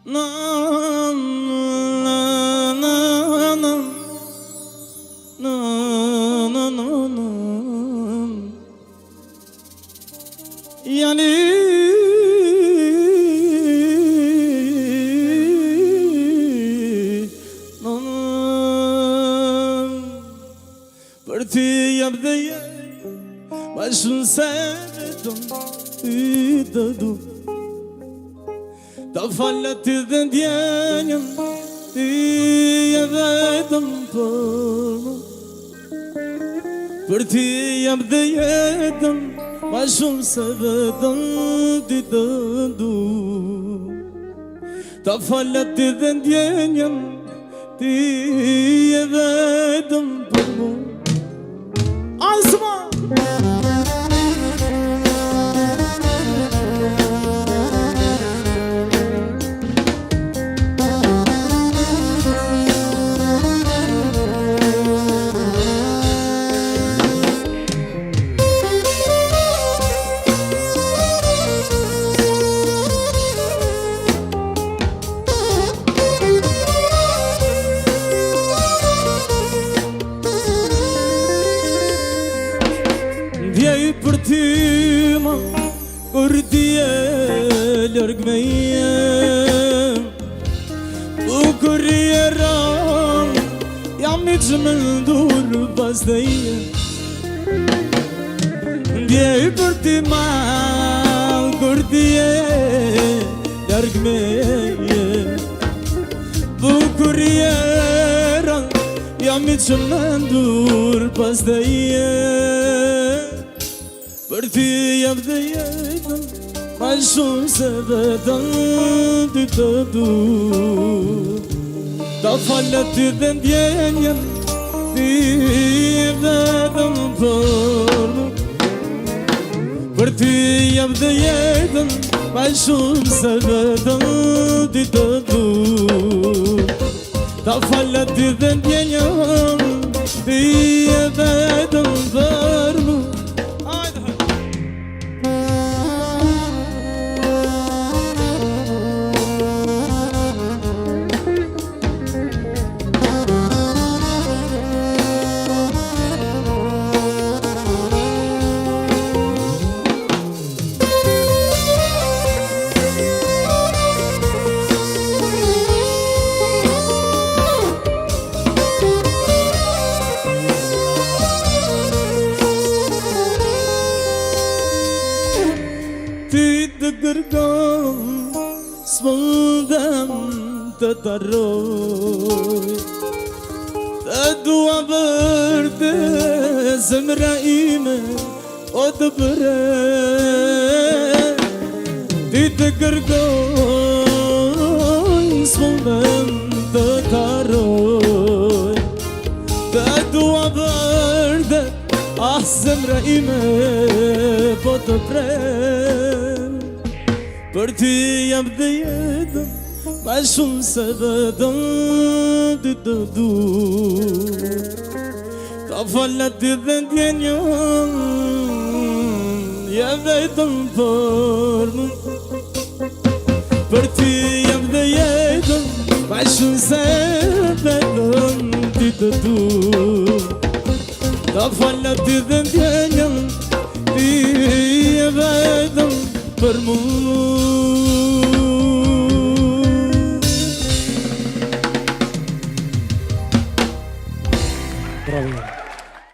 Na na na na na na na na yani për ty jam dhe jetë ma shumë se vetëm ty të du ta falë ty dhe ndjenjën ty e vetëm për mu për ty jam dhe jetëm ma shumë se vetëm ty të du ta falë ty dhe ndjenjën ty e vetëm për mu. Asma Vjej për ty ma, kur ti e lërg me jem bukur i e ram, jam i që me ndur pas të jem Vjej për ty ma, kur ti e lërg me jem bukur i e ram, jam i që me ndur pas të jem për ty jam dhe jetën ma shumë se vetëm ty të du ta falë ty dhe ndjenjën ty vetëm për mu për ty jam dhe jetën ma shumë se vetëm ty të du ta falë ty dhe ndjenjën ty vetëm për mu. Ty të kërkon, s'mundem të t'arroj të dua vërte zemra ime o të përre Ty të kërkon, s'mundem të t'arroj të dua vërte zemra ime po të prem për ty jam dhe jetëm ma shumë se vetëm ty të du ta falë ty dhe ndjenjën je vetëm për mu për ty jam dhe jetëm ma shumë se vetëm ty të du ta falë ty dhe ndjenjën ty e vetëm për mu. Bravo.